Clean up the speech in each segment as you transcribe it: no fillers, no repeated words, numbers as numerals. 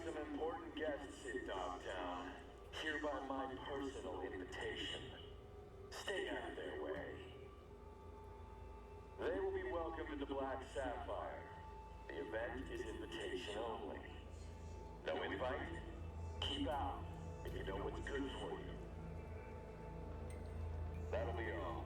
some important guests in Dogtown. Hereby my personal invitation. Stay out of their way. They will be welcome to the Black Sapphire. The event is invitation only. No invite? Keep out, if you know what's good for you. That'll be all.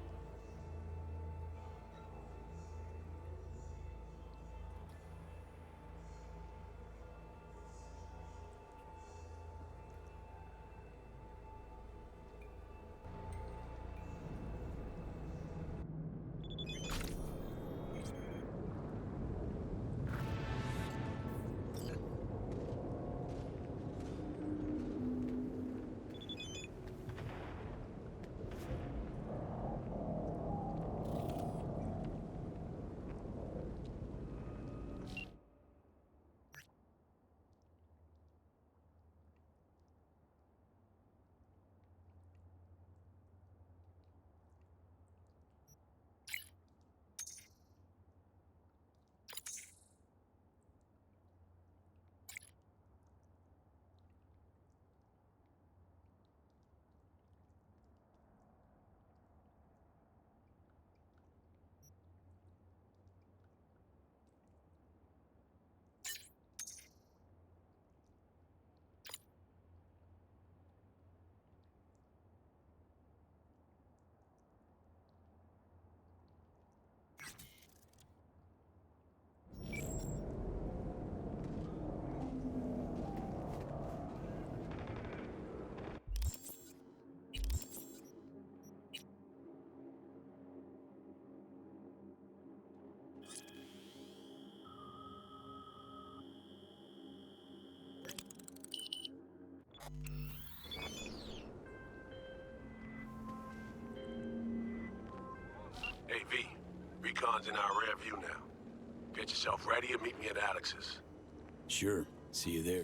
Hey, V. Recon's in our rear view now. Get yourself ready and meet me at Alex's. Sure. See you there.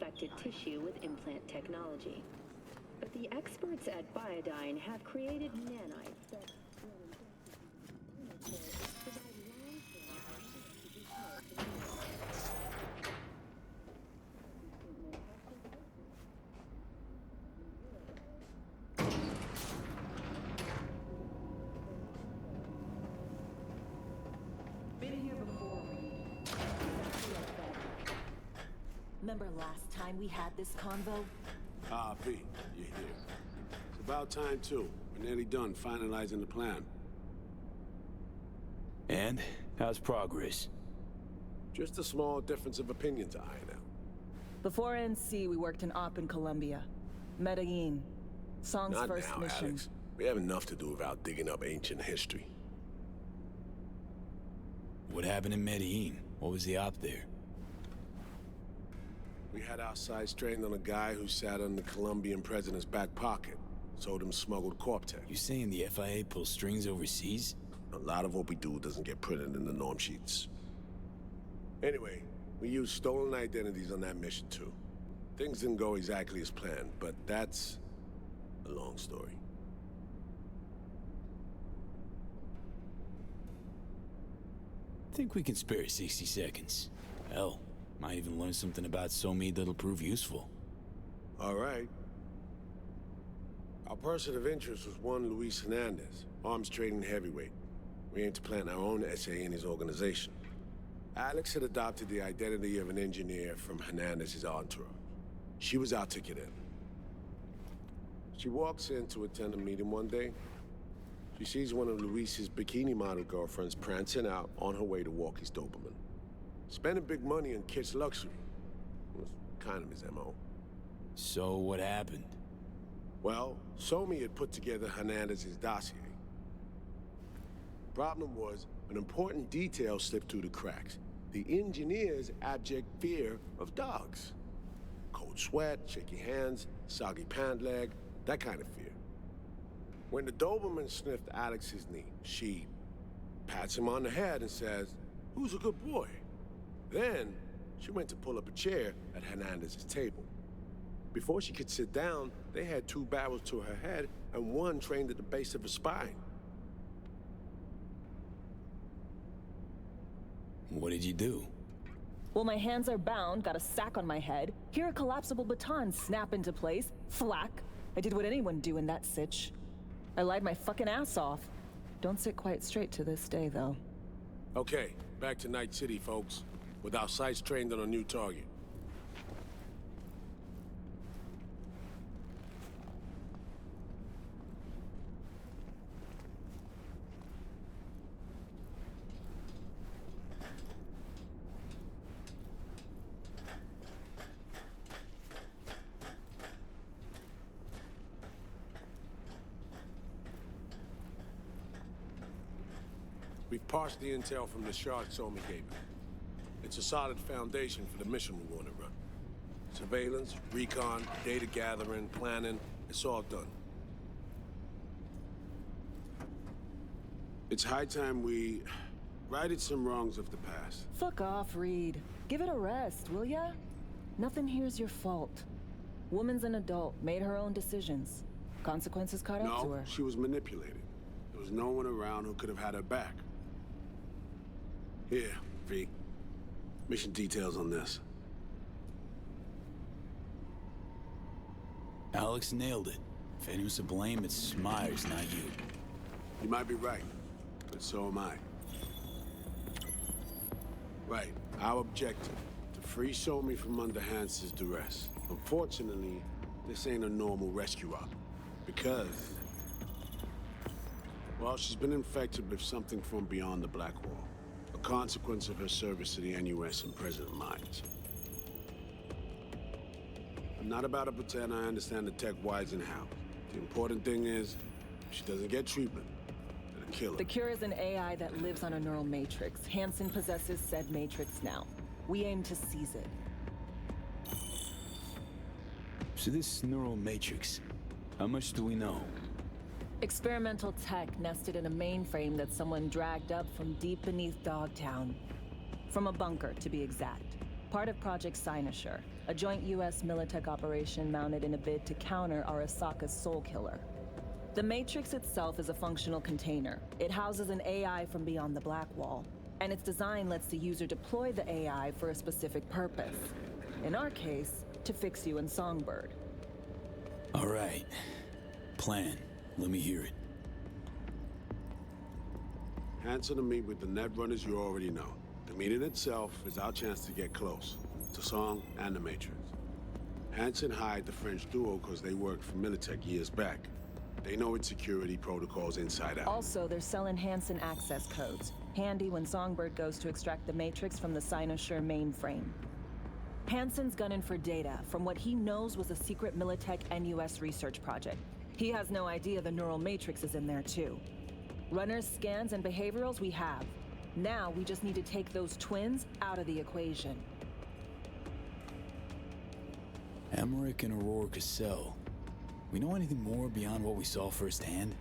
affected tissue with implant technology. But the experts at Biodyne have created nanites that Remember last time we had this convo? Ah, B, you're here. It's about time, too. We're nearly done finalizing the plan. And? How's progress? Just a small difference of opinion to iron out. Before NC, we worked in Op in Colombia. Medellin. Song's Not first now, mission. Alex. We have enough to do without digging up ancient history. What happened in Medellin? What was the op there? We had our sights trained on a guy who sat on the Colombian president's back pocket. Sold him smuggled Corp-Tech. You saying the FIA pulls strings overseas? A lot of what we do doesn't get printed in the norm sheets. Anyway, we used stolen identities on that mission too. Things didn't go exactly as planned, but that's a long story. Think we can spare 60 seconds. Hell, might even learn something about Somi that'll prove useful. All right. Our person of interest was one Luis Hernandez, arms trading heavyweight. We aim to plant our own SA in his organization. Alex had adopted the identity of an engineer from Hernandez's entourage. She was our ticket in. She walks in to attend a meeting one day. She sees one of Luis's bikini model girlfriends prancing out on her way to walk his Doberman. Spending big money on kids' luxury. It was kind of his MO. So what happened? Well, Somi had put together Hernandez's dossier. Problem was, an important detail slipped through the cracks. The engineer's abject fear of dogs. Cold sweat, shaky hands, soggy pant leg, that kind of fear. When the Doberman sniffed Alex's knee, she pats him on the head and says, "Who's a good boy?" Then, she went to pull up a chair at Hernandez's table. Before she could sit down, they had two barrels to her head and one trained at the base of her spine. What did you do? Well, my hands are bound, got a sack on my head. Here a collapsible baton snap into place. Thwack. I did what anyone do in that sitch. I lied my fucking ass off. Don't sit quite straight to this day, though. Okay, back to Night City, folks. With our sights trained on a new target. We've parsed the intel from the shard Somi gave us. It's a solid foundation for the mission we want to run. Surveillance, recon, data gathering, planning, it's all done. It's high time we righted some wrongs of the past. Fuck off, Reed. Give it a rest, will ya? Nothing here's your fault. Woman's an adult, made her own decisions. Consequences caught up to No, her. she was manipulated. There was no one around who could have had her back. Here, V. Mission details on this. Alex nailed it. If anyone's to blame, it's Myers, not you. You might be right, but so am I. Right, our objective, to free Somi from under Hansen's duress. Unfortunately, this ain't a normal rescue op, because... well, she's been infected with something from beyond the Black Wall. A consequence of her service to the NUS and President Myers. I'm not about to pretend I understand the tech whys and how. The important thing is, if she doesn't get treatment, it'll kill her. The cure is an AI that lives on a neural matrix. Hansen possesses said matrix now. We aim to seize it. So this neural matrix, how much do we know? Experimental tech nested in a mainframe that someone dragged up from deep beneath Dogtown. From a bunker, to be exact. Part of Project Cynosure, a joint US Militech operation mounted in a bid to counter Arasaka's Soul Killer. The Matrix itself is a functional container. It houses an AI from beyond the Black Wall, and its design lets the user deploy the AI for a specific purpose. In our case, to fix you and Songbird. All right. Plan. Let me hear it. Hanson to meet with the Netrunners you already know. The meeting itself is our chance to get close to Song and the Matrix. Hanson hired the French duo because they worked for Militech years back. They know its security protocols inside out. Also, they're selling Hanson access codes. Handy when Songbird goes to extract the Matrix from the Cynosure mainframe. Hanson's gunning for data from what he knows was a secret Militech and US research project. He has no idea the neural matrix is in there too. Runners, scans, and behaviorals we have. Now we just need to take those twins out of the equation. Emmerich and Aurora Cassell. We know anything more beyond what we saw firsthand?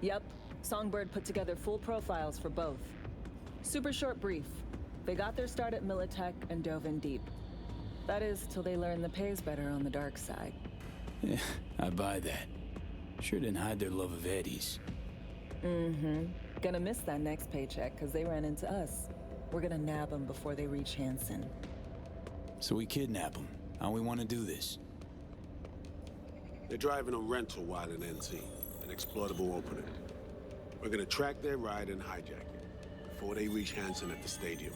Yep. Songbird put together full profiles for both. Super short brief. They got their start at Militech and dove in deep. That is, till they learn the pay's better on the dark side. Yeah, I buy that. Sure didn't hide their love of Eddie's. Gonna miss that next paycheck, cause they ran into us. We're gonna nab them before they reach Hanson. So we kidnap them. How we want to do this? They're driving a rental while in NC, an exploitable opening. We're gonna track their ride and hijack it before they reach Hanson at the stadium.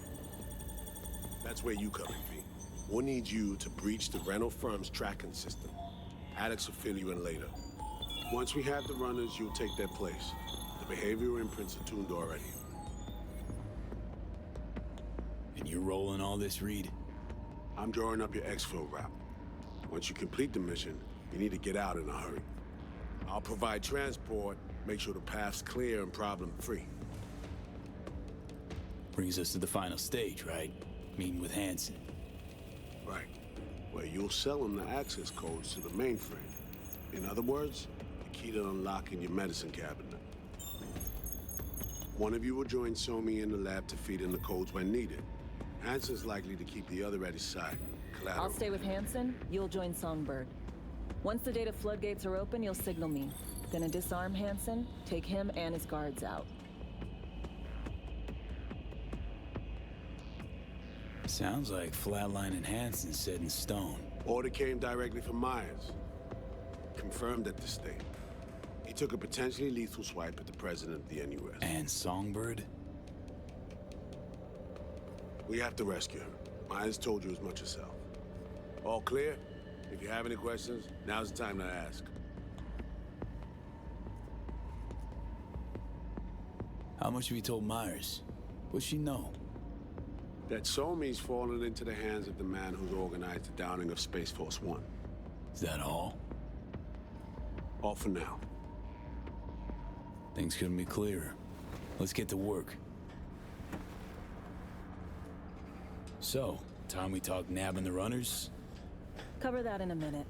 That's where you come in, V. We'll need you to breach the rental firm's tracking system. Alex will fill you in later. Once we have the runners, you'll take their place. The behavioral imprints are tuned already. And you're rolling all this, Reed? I'm drawing up your exfil route. Once you complete the mission, you need to get out in a hurry. I'll provide transport, make sure the path's clear and problem-free. Brings us to the final stage, right? Meeting with Hanson. Right. Where you'll sell him the access codes to the mainframe. In other words, the key to unlocking your medicine cabinet. One of you will join Somi in the lab to feed in the codes when needed. Hanson's likely to keep the other at his side. Collateral. I'll stay with Hanson, you'll join Songbird. Once the data floodgates are open, you'll signal me. Gonna disarm Hanson, take him and his guards out. Sounds like flatlining Hanson set in stone. Order came directly from Myers. Confirmed at the state. He took a potentially lethal swipe at the president of the NUS. And Songbird? We have to rescue her. Myers told you as much herself. All clear? If you have any questions, now's the time to ask. How much have you told Myers? What's she know? That Somi's fallen into the hands of the man who's organized the downing of Space Force One. Is that all? All for now. Things couldn't be clearer. Let's get to work. So, time we talk nabbing the runners? Cover that in a minute.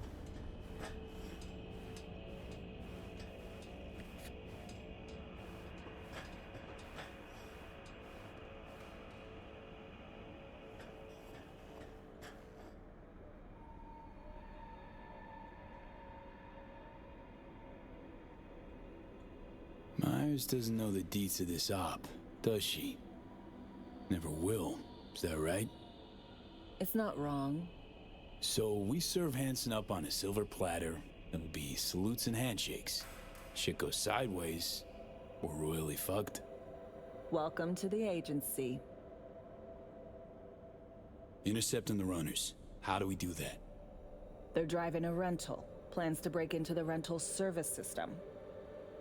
Myers doesn't know the deets of this op, does she? Never will. Is that right? It's not wrong. So we serve Hanson up on a silver platter. It'll be salutes and handshakes. Shit goes sideways, we're royally fucked. Welcome to the agency. Intercepting the runners. How do we do that? They're driving a rental. Plans to break into the rental service system.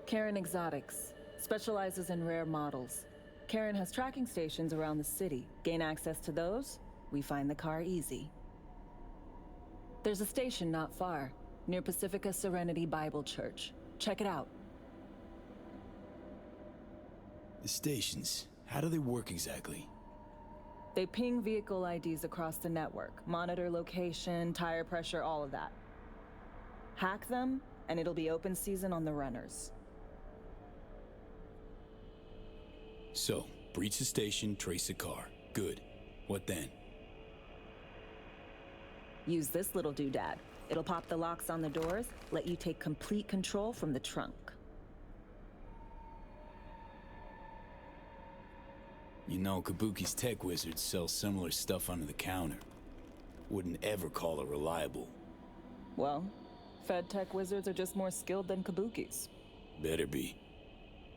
Karen Exotics specializes in rare models. Karen has tracking stations around the city. Gain access to those, we find the car easy. There's a station not far, near Pacifica Serenity Bible Church. Check it out. The stations, how do they work exactly? They ping vehicle IDs across the network, monitor location, tire pressure, all of that. Hack them, and it'll be open season on the runners. So, breach the station, trace the car. Good. What then? Use this little doodad. It'll pop the locks on the doors, let you take complete control from the trunk. You know, Kabuki's tech wizards sell similar stuff under the counter. Wouldn't ever call it reliable. Well, Fed tech wizards are just more skilled than Kabuki's. Better be.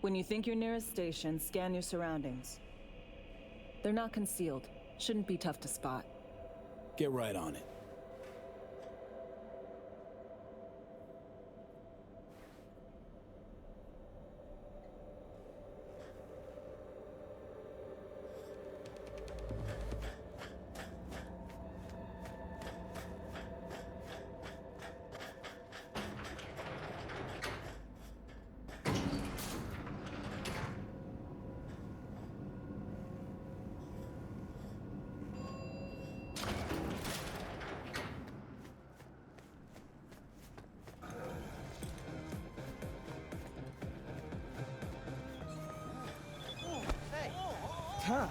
When you think you're near a station, scan your surroundings. They're not concealed. Shouldn't be tough to spot. Get right on it. Huh.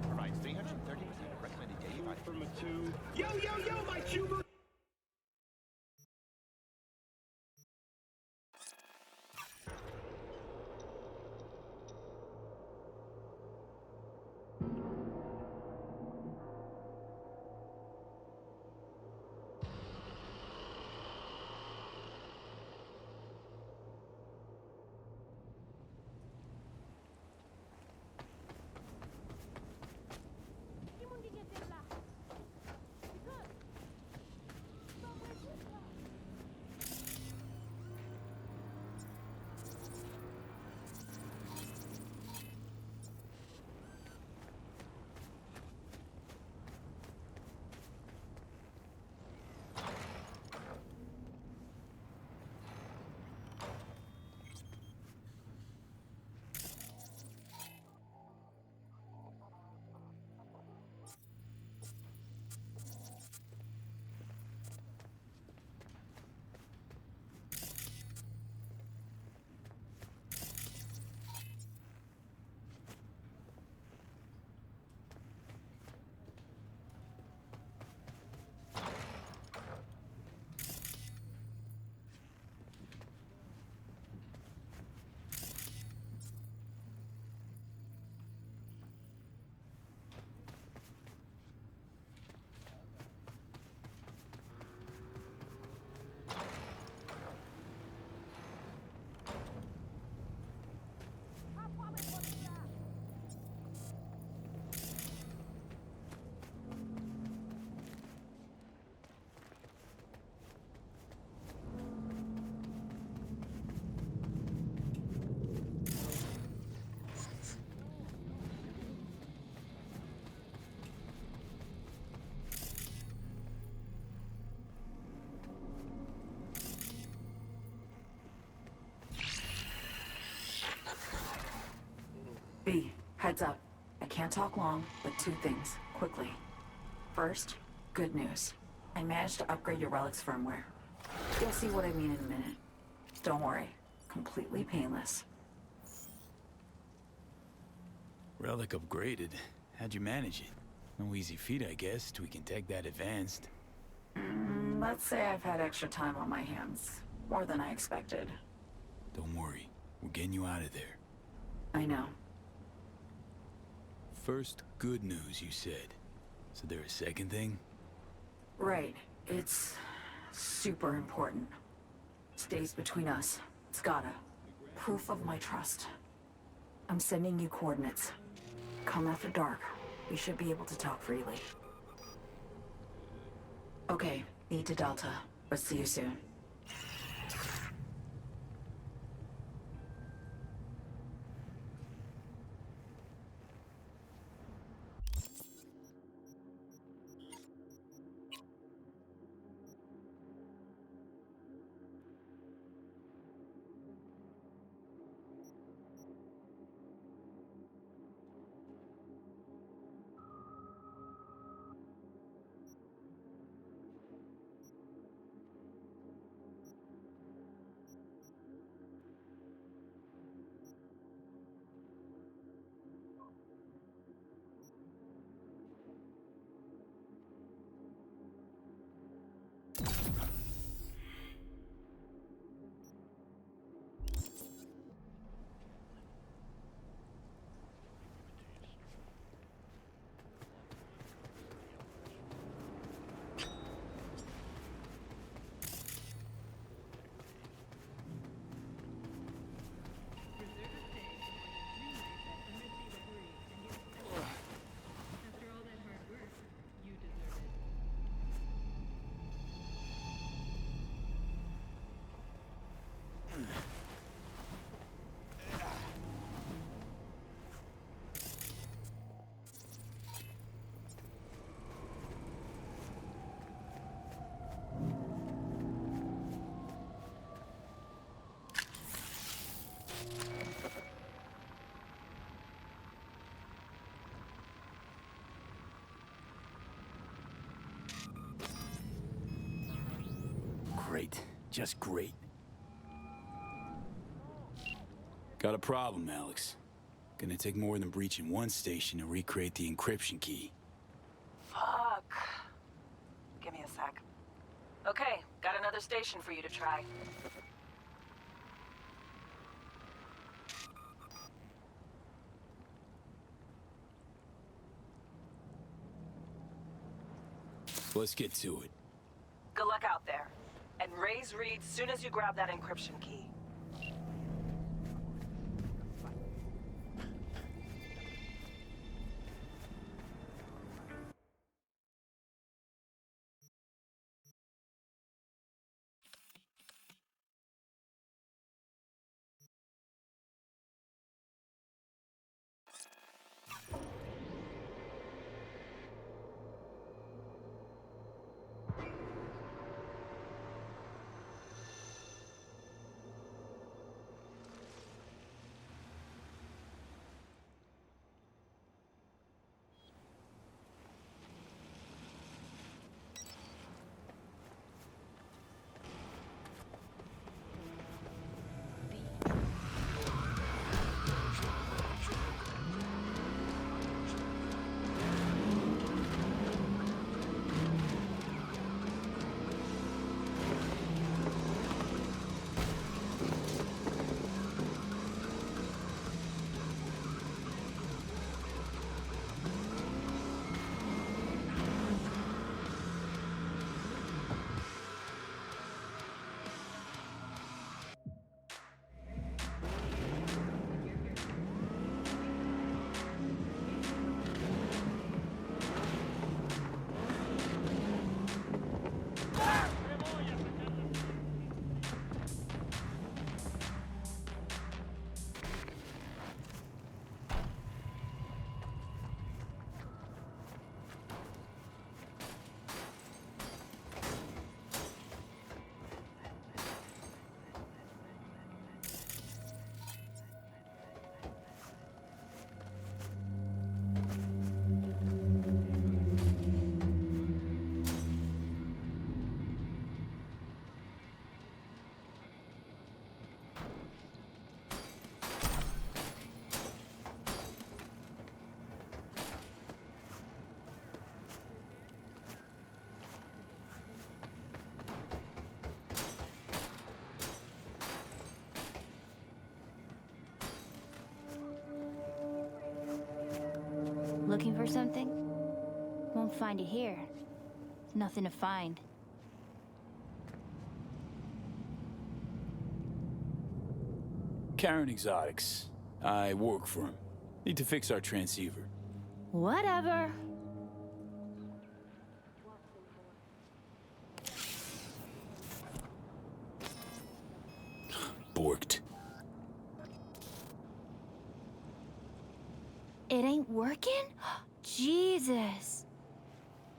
Provides 330% of recommended daily value. From a two. Yo, yo, yo, my tuber! B, heads up. I can't talk long, but two things, quickly. First, good news. I managed to upgrade your Relic's firmware. You'll see what I mean in a minute. Don't worry, completely painless. Relic upgraded. How'd you manage it? No easy feat, I guess, tweaking tech that advanced. Let's say I've had extra time on my hands. More than I expected. Don't worry, we're getting you out of there. I know. First, good news, you said. So there a second thing? Right. It's super important. Stays between us. It's gotta. Proof of my trust. I'm sending you coordinates. Come after dark. We should be able to talk freely. Okay, need to Delta, but see you soon. Great. Just great. Got a problem, Alex. Gonna take more than breaching one station to recreate the encryption key. Fuck. Give me a sec. Okay, got another station for you to try. Let's get to it. Good luck out there. And raise Reed soon as you grab that encryption key. Looking for something? Won't find it here. Nothing to find. Karen Exotics. I work for him. Need to fix our transceiver. Whatever. Borked. It ain't working? Jesus.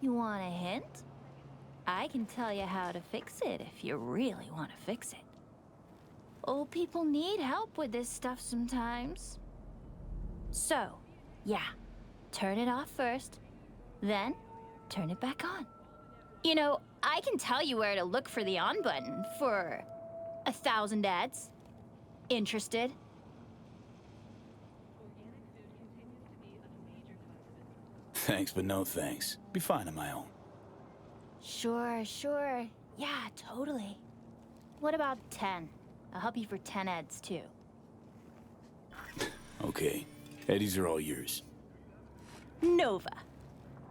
You want a hint? I can tell you how to fix it if you really want to fix it. Old people need help with this stuff sometimes. So, yeah, turn it off first, then turn it back on. You know, I can tell you where to look for the on button for 1,000 ads. Interested? Thanks, but no thanks. Be fine on my own. Sure. Yeah, totally. What about 10? I'll help you for 10 ads, too. Okay. Eddies are all yours. Nova.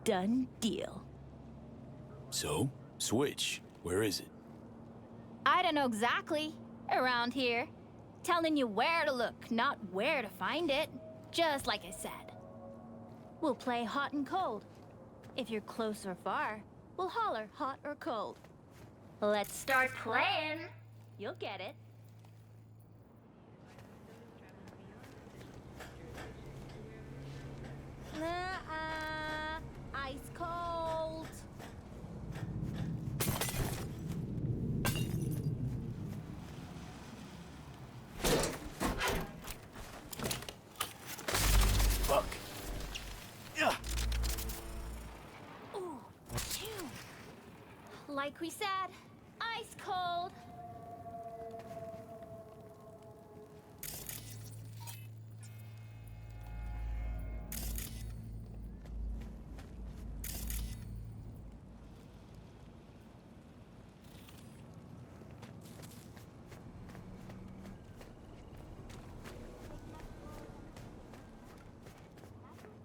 Done deal. So, Switch. Where is it? I don't know exactly. Around here. Telling you where to look, not where to find it. Just like I said. We'll play hot and cold. If you're close or far, we'll holler hot or cold. Let's start playing. You'll get it. Ice cold. Fuck. Yeah. Ooh, phew. Like we said, ice cold.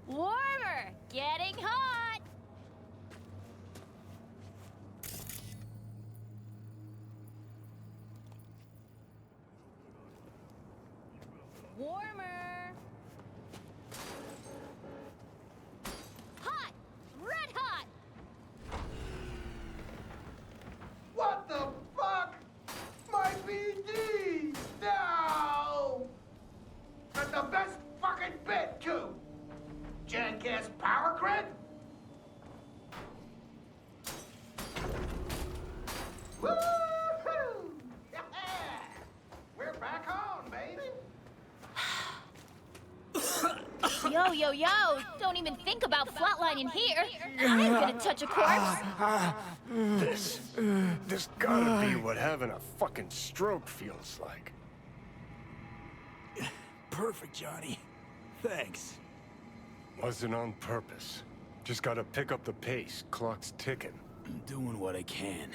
Warmer, getting hot. Warmer. Hot, red hot. What the fuck? My BD! No! That's the best fucking bit, too! Jackass power grid? Woo-hoo! Yeah! We're back on, baby! Yo, don't even think about flatlining here. I ain't gonna touch a corpse. This gotta be what having a fucking stroke feels like. Perfect, Johnny. Thanks. Wasn't on purpose. Just gotta pick up the pace. Clock's ticking. I'm doing what I can.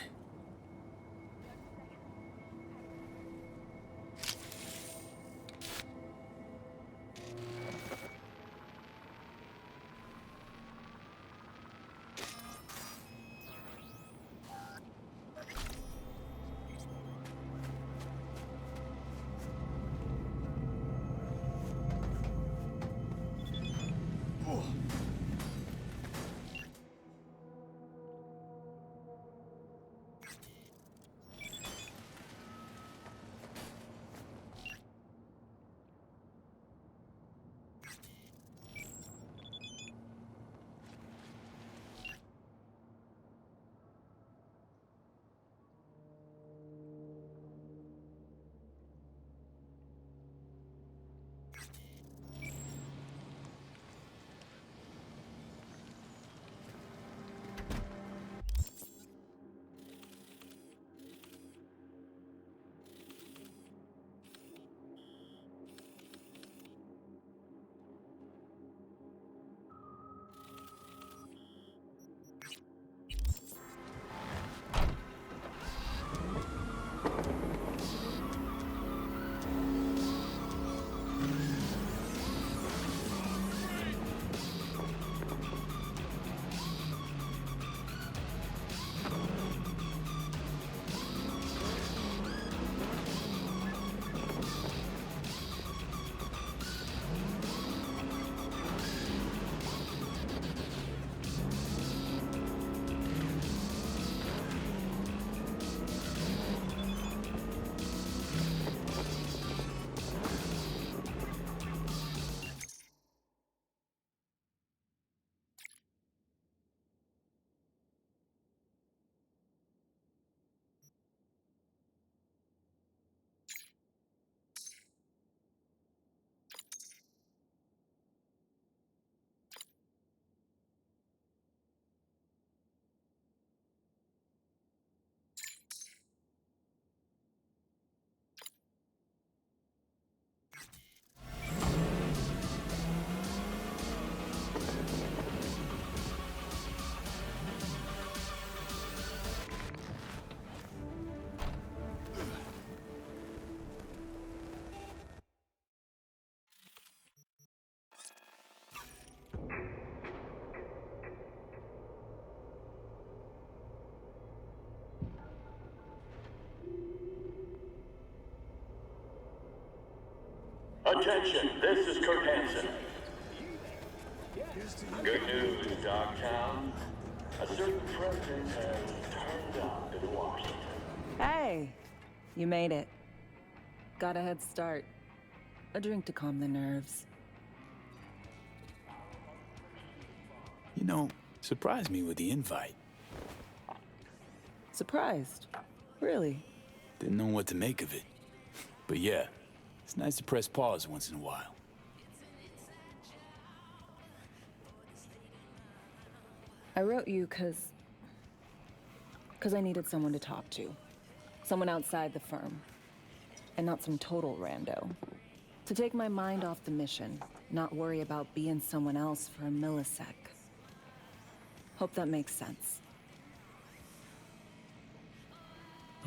Attention, this is Kurt Hansen. Good news, Dogtown. A certain president has turned up in Washington. Hey, you made it. Got a head start. A drink to calm the nerves. You know, surprised me with the invite. Surprised? Really? Didn't know what to make of it. But yeah, it's nice to press pause once in a while. I wrote you because I needed someone to talk to. Someone outside the firm. And not some total rando. To take my mind off the mission, not worry about being someone else for a millisec. Hope that makes sense.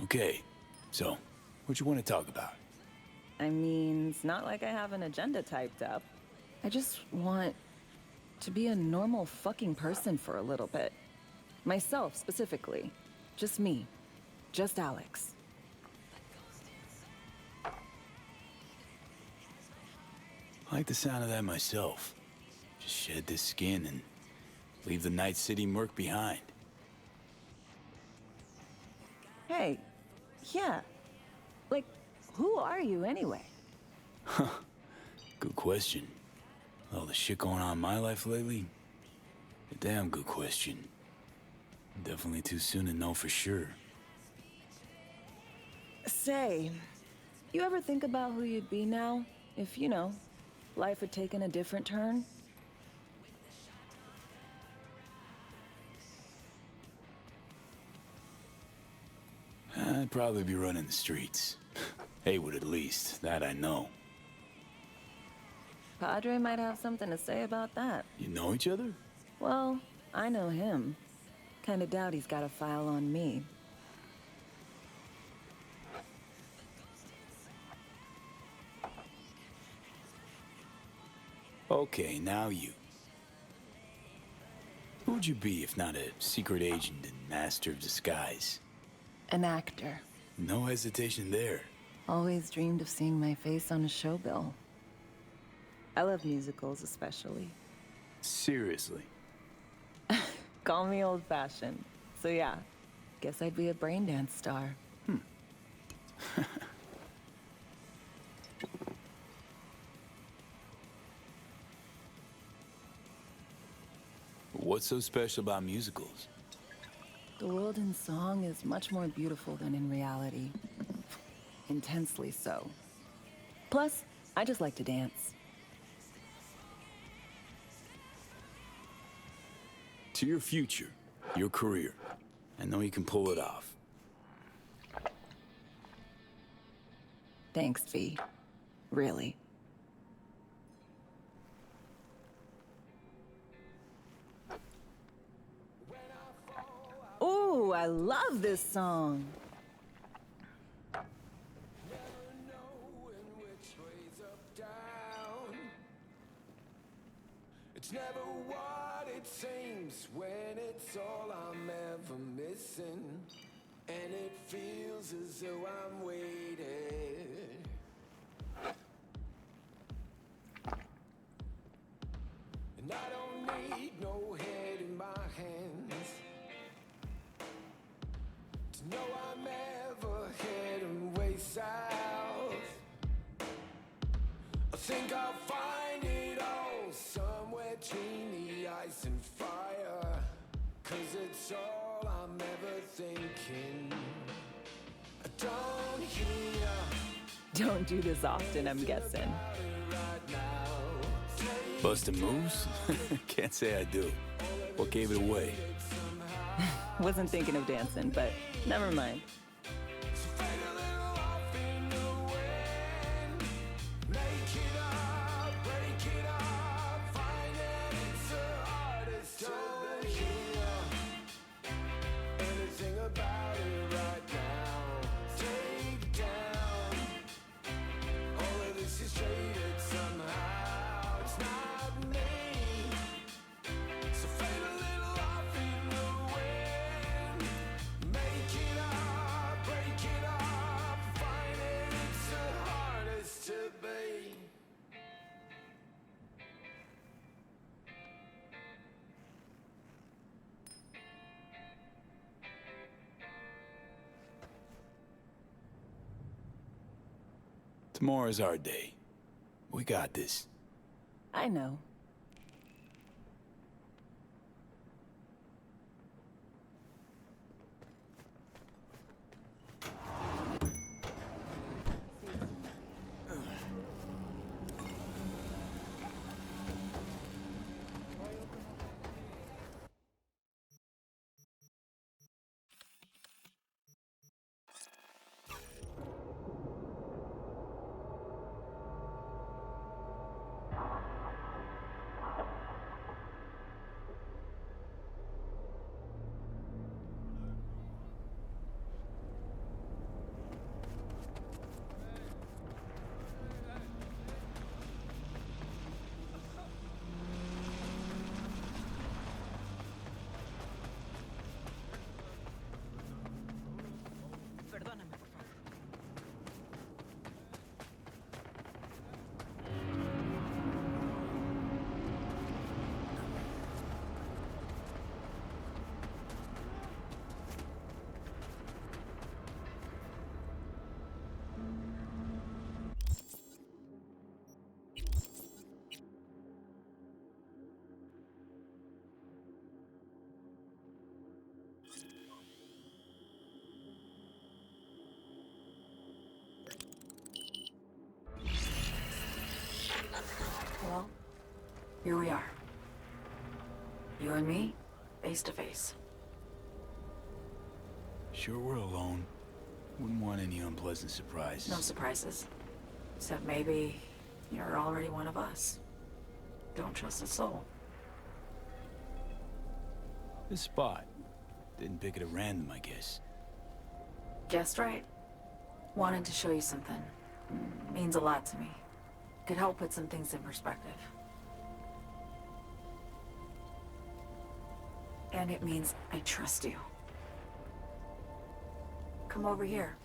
Okay, so, what you want to talk about? I mean, it's not like I have an agenda typed up. I just want to be a normal fucking person for a little bit. Myself, specifically. Just me. Just Alex. I like the sound of that myself. Just shed this skin and leave the Night City murk behind. Hey, yeah. Like, who are you anyway? Huh. Good question. With all the shit going on in my life lately? A damn good question. Definitely too soon to know for sure. Say, you ever think about who you'd be now? If, you know, life had taken a different turn? I'd probably be running the streets. Haywood at least, that I know. Padre might have something to say about that. You know each other? Well, I know him. Kinda doubt he's got a file on me. Okay, now you. Who would you be if not a secret agent and master of disguise? An actor. No hesitation there. Always dreamed of seeing my face on a show bill. I love musicals especially. Seriously? Call me old-fashioned. So yeah, guess I'd be a braindance star. What's so special about musicals? The world in song is much more beautiful than in reality. Intensely so. Plus, I just like to dance. To your future, your career. I know you can pull it off. Thanks, V. Really. Ooh, I love this song. It's never what it seems when it's all I'm ever missing. And it feels as though I'm waiting. And I don't need no head in my hands to know I'm ever heading way south. I think I'll find it all somewhere between the ice and fire. 'Cause it's all I'm ever thinking. I don't hear. Don't do this often, I'm guessing. Bustin' moves? Can't say I do. What gave it away? Wasn't thinking of dancing, but never mind. Tomorrow's our day. We got this. I know. Well, here we are. You and me, face to face. Sure we're alone. Wouldn't want any unpleasant surprises. No surprises. Except maybe you're already one of us. Don't trust a soul. This spot. Didn't pick it at random, I guess. Guessed right. Wanted to show you something. Means a lot to me. Could help put some things in perspective. And it means I trust you. Come over here.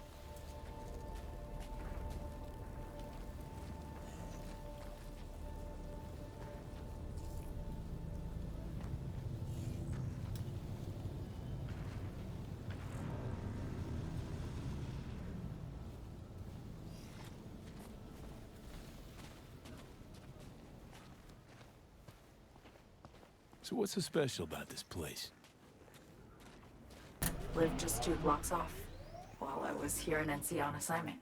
So what's so special about this place? Lived just 2 blocks off while I was here in NC on assignment.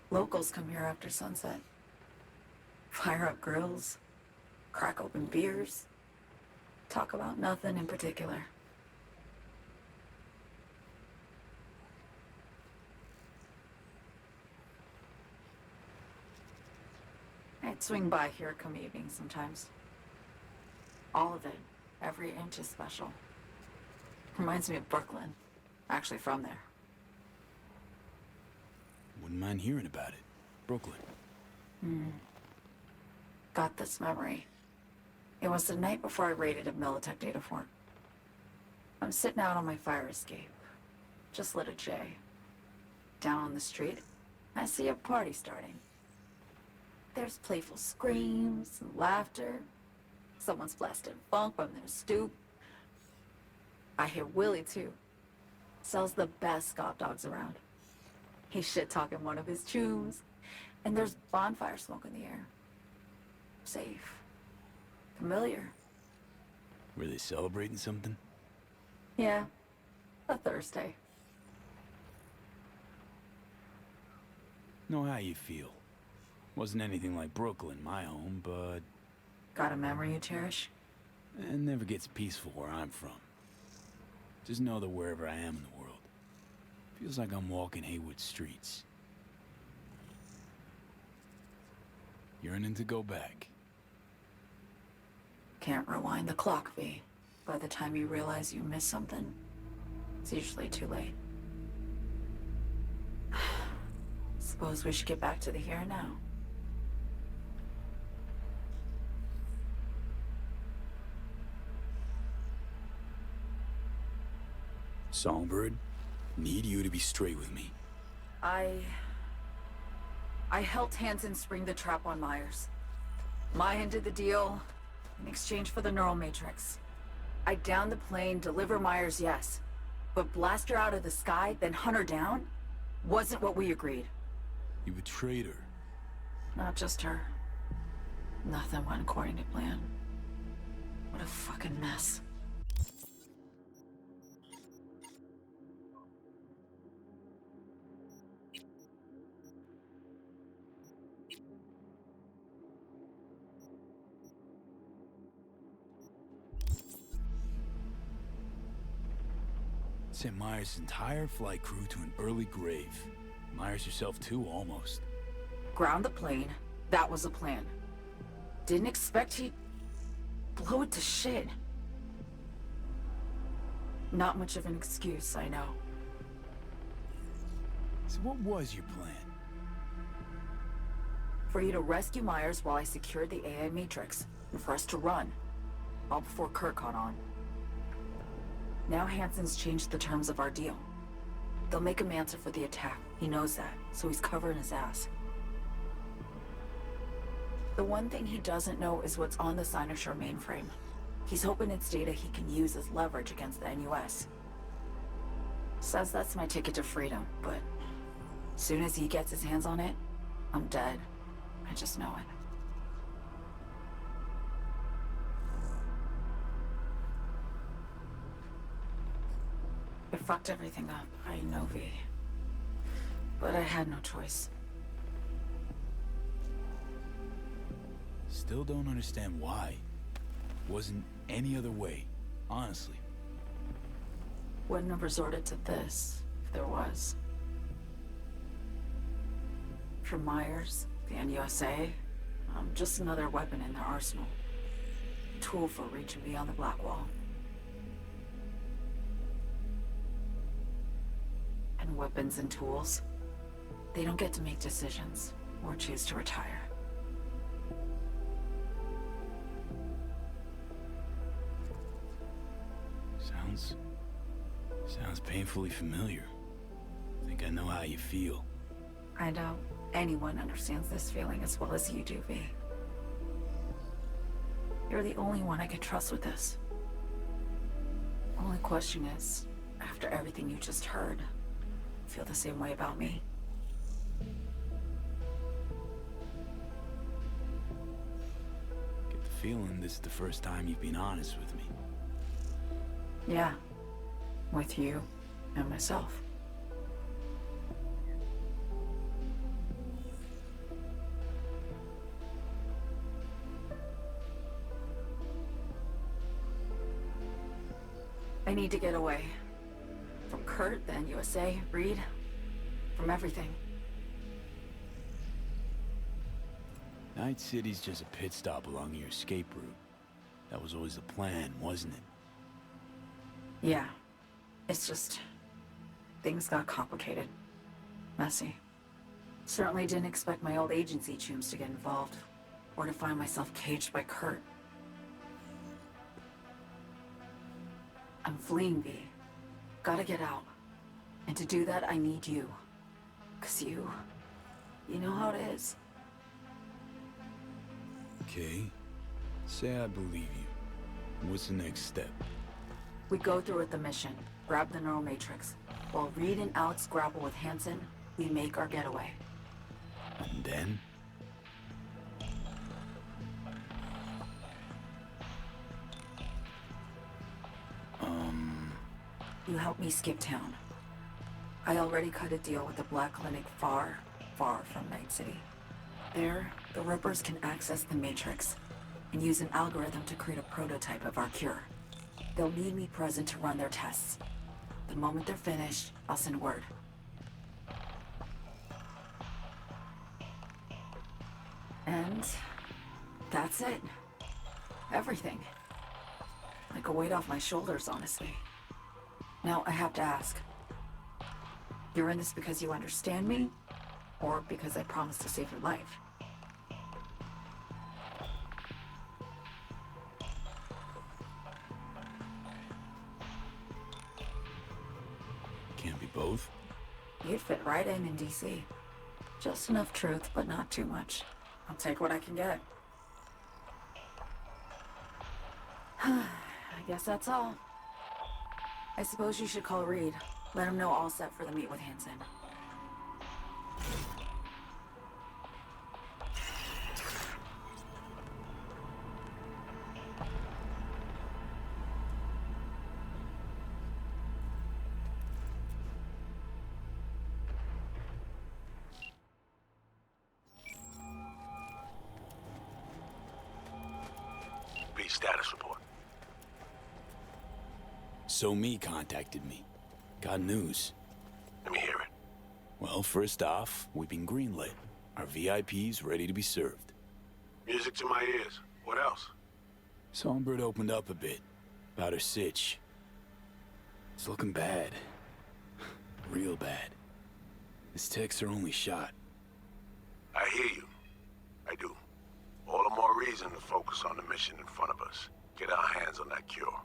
Locals come here after sunset. Fire up grills, crack open beers, talk about nothing in particular. I'd swing by here come evening sometimes. All of it, every inch is special. Reminds me of Brooklyn. Actually from there. Wouldn't mind hearing about it. Brooklyn. Got this memory. It was the night before I raided a Militech data fort. I'm sitting out on my fire escape. Just lit a J. Down on the street, I see a party starting. There's playful screams and laughter. Someone's blasting funk from their stoop. I hear Willie, too. Sells the best Scott dogs around. He's shit-talking one of his chooms. And there's bonfire smoke in the air. Safe. Familiar. Were they celebrating something? Yeah. A Thursday. Know how you feel. Wasn't anything like Brooklyn, my home, but... Got a memory you cherish? It never gets peaceful where I'm from. Just know that wherever I am in the world, feels like I'm walking Haywood streets. Yearning to go back. Can't rewind the clock, V. By the time you realize you missed something, it's usually too late. Suppose we should get back to the here and now. Songbird, need you to be straight with me. I helped Hansen spring the trap on Myers. Mayan did the deal in exchange for the neural matrix. I downed the plane, deliver Myers, yes. But blast her out of the sky, then hunt her down? Wasn't what we agreed. You betrayed her. Not just her. Nothing went according to plan. What a fucking mess. Sent Myers' entire flight crew to an early grave. Myers herself too, almost. Ground the plane. That was the plan. Didn't expect he'd blow it to shit. Not much of an excuse, I know. So what was your plan? For you to rescue Myers while I secured the AI Matrix, and for us to run. All before Kurt caught on. Now Hansen's changed the terms of our deal. They'll make him answer for the attack. He knows that, so he's covering his ass. The one thing he doesn't know is what's on the Cynosure mainframe. He's hoping it's data he can use as leverage against the NUS. Says that's my ticket to freedom, but as soon as he gets his hands on it, I'm dead. I just know it. I fucked everything up, I know, V. But I had no choice. Still don't understand why. Wasn't any other way, honestly. Wouldn't have resorted to this, if there was. For Myers, the NUSA, I'm just another weapon in their arsenal. Tool for reaching beyond the Black Wall. And weapons and tools, they don't get to make decisions or choose to retire. Sounds painfully familiar. I think I know how you feel. I doubt anyone understands this feeling as well as you do, V. You're the only one I can trust with this. Only question is, after everything you just heard, feel the same way about me? Get the feeling this is the first time you've been honest with me. Yeah. With you and myself. I need to get away. From Kurt, the NUSA, Reed, from everything. Night City's just a pit stop along your escape route. That was always the plan, wasn't it? Yeah. It's just... things got complicated. Messy. Certainly didn't expect my old agency chooms to get involved. Or to find myself caged by Kurt. I'm fleeing, V. Gotta get out. And to do that, I need you. 'Cause you know how it is. Okay. Say I believe you. What's the next step? We go through with the mission. Grab the neural matrix. While Reed and Alex grapple with Hansen, we make our getaway. And then? You help me skip town. I already cut a deal with the Black Clinic far, far from Night City. There, the Rippers can access the Matrix and use an algorithm to create a prototype of our cure. They'll need me present to run their tests. The moment they're finished, I'll send word. And that's it. Everything. Like a weight off my shoulders, honestly. Now, I have to ask. You're in this because you understand me? Or because I promised to save your life? Can't be both. You'd fit right in DC. Just enough truth, but not too much. I'll take what I can get. I guess that's all. I suppose you should call Reed. Let him know all set for the meet with Hanson. B, status report. So me contacted me. Got news. Let me hear it. Well, first off, we've been greenlit. Our VIP's ready to be served. Music to my ears. What else? Songbird opened up a bit about her sitch. It's looking bad. Real bad. His tech's her only shot. I hear you. I do. All the more reason to focus on the mission in front of us. Get our hands on that cure.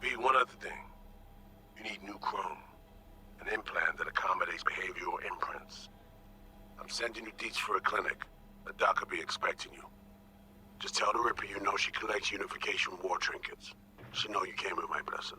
B, one other thing. You need new chrome. An implant that accommodates behavioral imprints. I'm sending you deets for a clinic. The doc will be expecting you. Just tell the Ripper you know she collects unification war trinkets. She know you came with my blessing.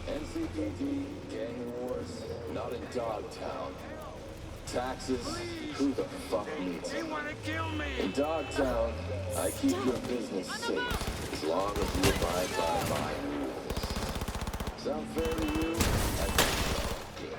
NCPD, gang wars, not in Dogtown. Taxes, who the fuck needs it? In Dogtown, I keep your business safe, as long as you abide by my rules. Sound fair to you? I think so. Good.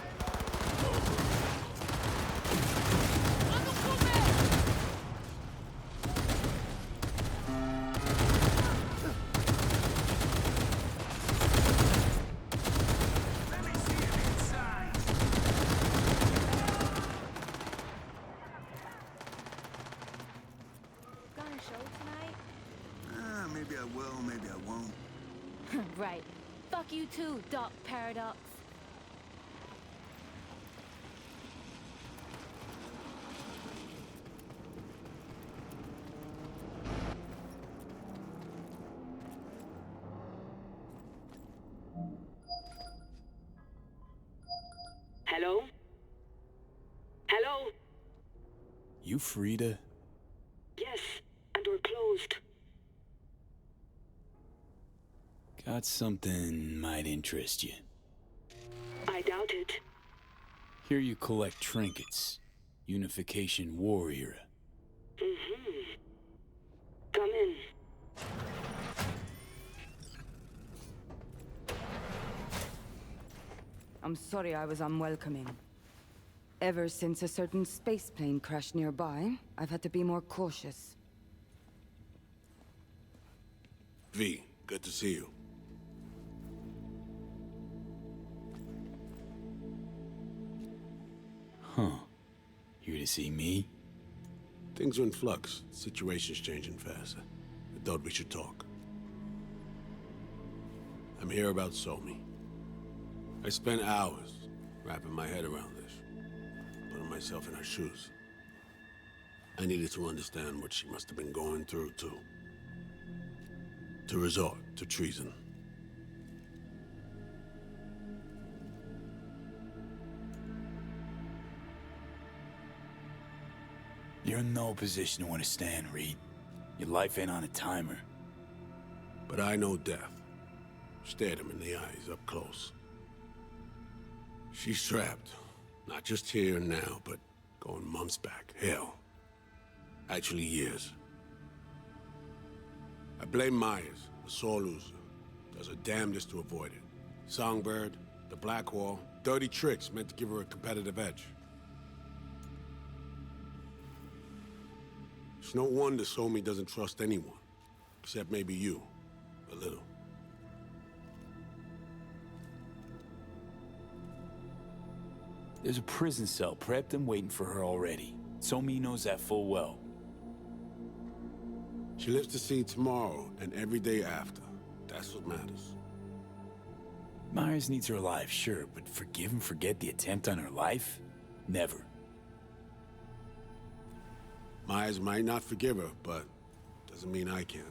Maybe I will, maybe I won't. Right. Fuck you too, Doc Paradox. Hello? Hello? You Frida? Yes, and we're closed. Got something might interest you. I doubt it. Here you collect trinkets. Unification War era. Mm-hmm. Come in. I'm sorry I was unwelcoming. Ever since a certain space plane crashed nearby, I've had to be more cautious. V, good to see you. Huh. Here to see me? Things are in flux. Situation's changing fast. I thought we should talk. I'm here about Somi. I spent hours wrapping my head around this, putting myself in her shoes. I needed to understand what she must have been going through, to resort to treason. You're in no position to understand, Reed. Your life ain't on a timer. But I know death. Stared him in the eyes up close. She's trapped. Not just here and now, but going months back. Hell. Actually years. I blame Myers, the sore loser. Does her damnedest to avoid it. Songbird, The Blackwall. Dirty tricks meant to give her a competitive edge. It's no wonder Somi doesn't trust anyone. Except maybe you. A little. There's a prison cell prepped and waiting for her already. Somi knows that full well. She lives to see tomorrow and every day after. That's what matters. Myers needs her alive, sure, but forgive and forget the attempt on her life? Never. Myers might not forgive her, but doesn't mean I can.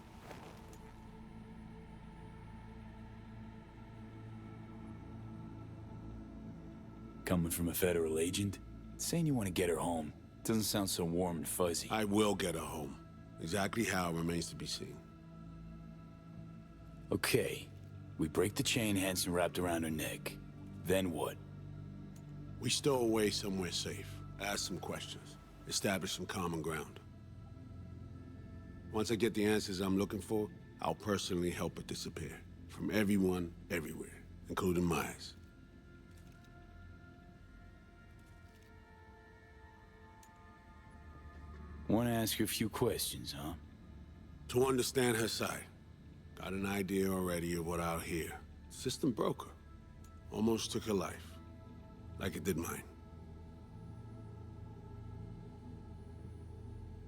Coming from a federal agent? Saying you want to get her home doesn't sound so warm and fuzzy. I will get her home. Exactly how remains to be seen. Okay. We break the chain Hansen wrapped around her neck. Then what? We stow away somewhere safe. Ask some questions. Establish some common ground. Once I get the answers I'm looking for, I'll personally help her disappear. From everyone, everywhere. Including Myers. Want to ask you a few questions, huh? To understand her side. Got an idea already of what I'll hear. System broke her. Almost took her life. Like it did mine.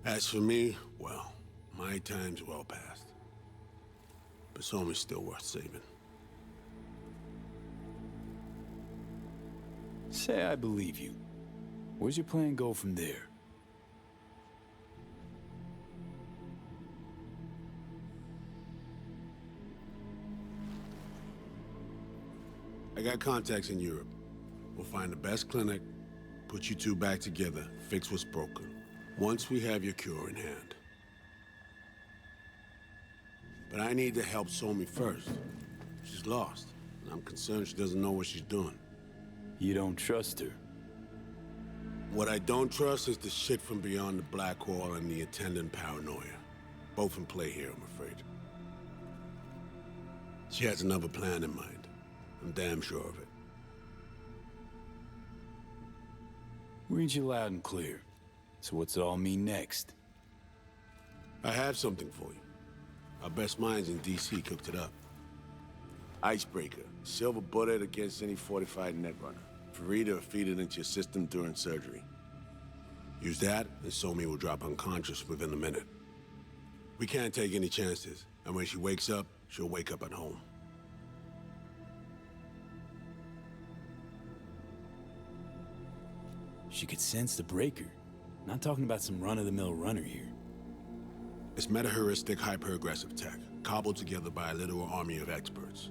As for me, well, my time's well past. But Somi's still worth saving. Say I believe you. Where's your plan go from there? I got contacts in Europe. We'll find the best clinic, put you two back together, fix what's broken. Once we have your cure in hand. But I need to help Somi first. She's lost, and I'm concerned she doesn't know what she's doing. You don't trust her? What I don't trust is the shit from beyond the Blackwall and the attendant paranoia. Both in play here, I'm afraid. She has another plan in mind. I'm damn sure of it. Read you loud and clear. So what's it all mean next? I have something for you. Our best minds in DC cooked it up. Icebreaker. Silver bullet against any fortified netrunner. Farida will feed it into your system during surgery. Use that, and Somi will drop unconscious within a minute. We can't take any chances, and when she wakes up, she'll wake up at home. She could sense the breaker. Not talking about some run-of-the-mill runner here. It's meta-heuristic, hyper-aggressive tech, cobbled together by a literal army of experts.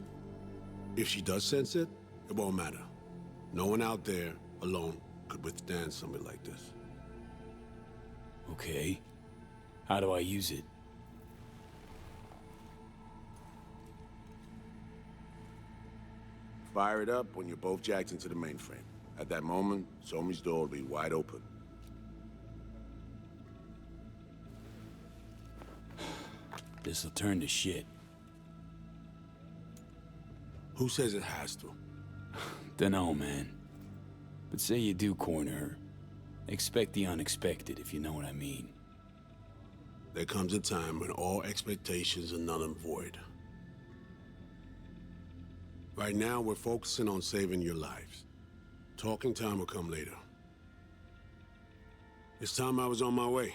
If she does sense it, it won't matter. No one out there, alone, could withstand something like this. Okay. How do I use it? Fire it up when you're both jacked into the mainframe. At that moment, Somi's door will be wide open. This'll turn to shit. Who says it has to? Dunno, man. But say you do corner her. Expect the unexpected, if you know what I mean. There comes a time when all expectations are null and void. Right now, we're focusing on saving your lives. Talking time will come later. It's time I was on my way.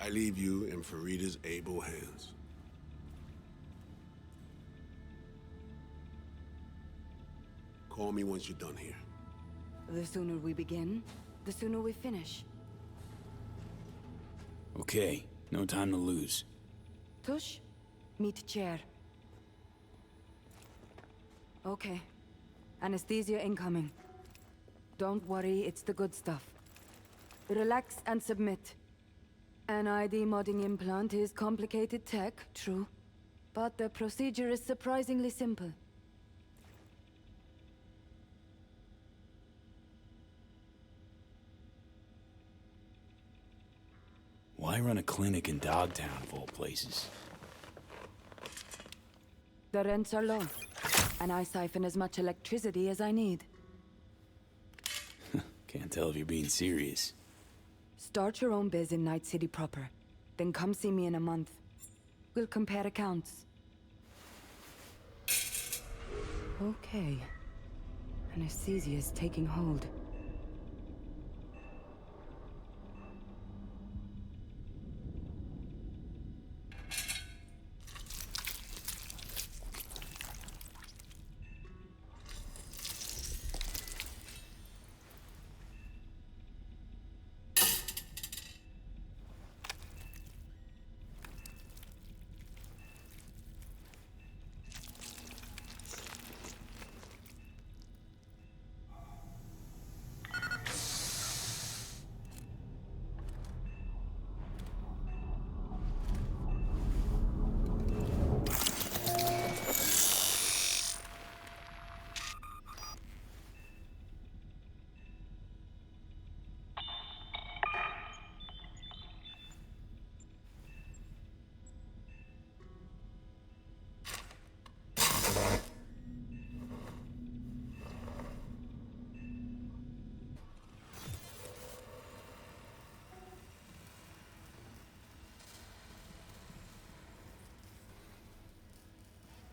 I leave you in Farida's able hands. Call me once you're done here. The sooner we begin, the sooner we finish. Okay, no time to lose. Tush, meet chair. Okay. Anesthesia incoming. Don't worry, it's the good stuff. Relax and submit. An ID modding implant is complicated tech, true. But the procedure is surprisingly simple. Why run a clinic in Dogtown, of all places? The rents are low. and I siphon as much electricity as I need. Can't tell if you're being serious. Start your own biz in Night City proper. Then come see me in a month. We'll compare accounts. Okay. Anesthesia's taking hold.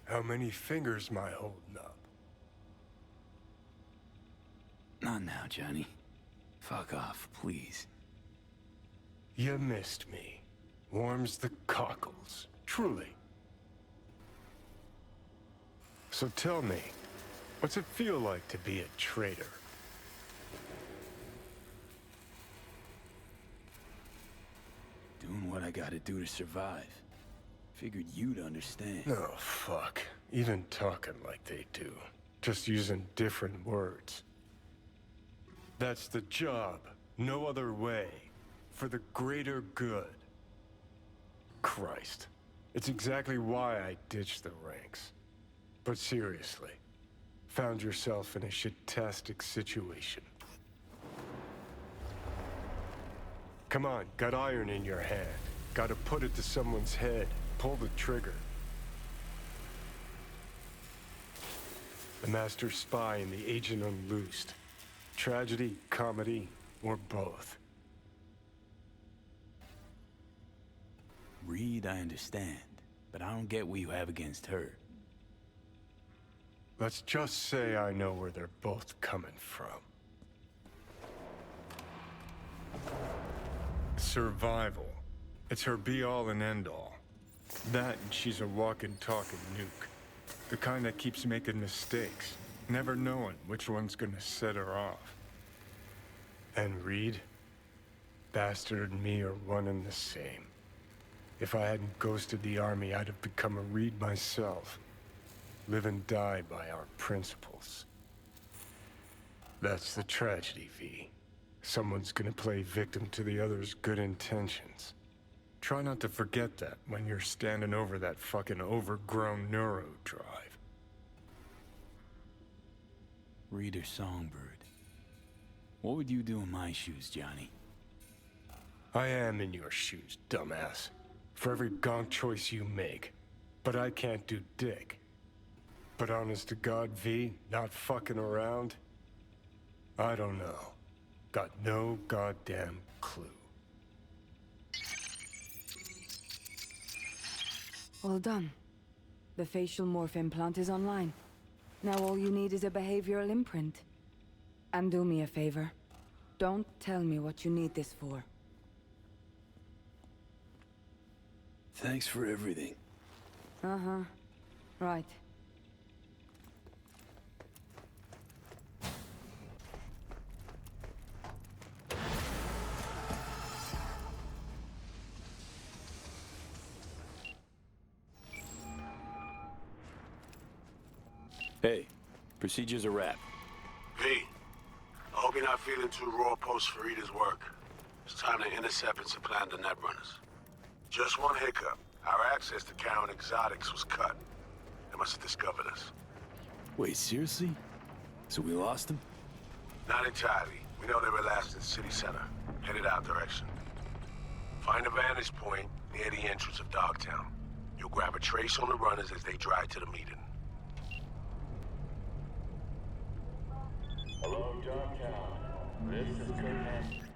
How many fingers am I holding up? Not now, Johnny. Fuck off, please. You missed me. Warms the cockles, truly. So tell me, what's it feel like to be a traitor? Doing what I gotta do to survive. Figured you'd understand. Oh, fuck. Even talking like they do. Just using different words. That's the job. No other way. For the greater good. Christ. It's exactly why I ditched the ranks. But seriously. Found yourself in a shit-tastic situation. Come on, got iron in your hand. Gotta put it to someone's head. Pull the trigger. The master spy and the agent unloosed. Tragedy, comedy, or both. Reed, I understand, but I don't get what you have against her. Let's just say I know where they're both coming from. Survival. It's her be-all and end-all. That and she's a walking, talking nuke. The kind that keeps making mistakes, never knowing which one's gonna set her off. And Reed? Bastard and me are one and the same. If I hadn't ghosted the army, I'd have become a Reed myself. Live and die by our principles. That's the tragedy, V. Someone's gonna play victim to the other's good intentions. Try not to forget that when you're standing over that fucking overgrown neuro drive. Reader Songbird. What would you do in my shoes, Johnny? I am in your shoes, dumbass. For every gonk choice you make. But I can't do dick. But honest to God, V, not fucking around? I don't know. Got no goddamn clue. All done. The facial morph implant is online. Now all you need is a behavioral imprint. And do me a favor. Don't tell me what you need this for. Thanks for everything. Uh-huh. Right. Hey, procedure's a wrap. V, I hope you're not feeling too raw post Farida's work. It's time to intercept and supplant the netrunners. Just one hiccup. Our access to Karen Exotics was cut. They must have discovered us. Wait, seriously? So we lost them? Not entirely. We know they were last in City Center, headed our direction. Find a vantage point near the entrance of Dogtown. You'll grab a trace on the runners as they drive to the meeting. Dogtown. This is Kurt Hansen.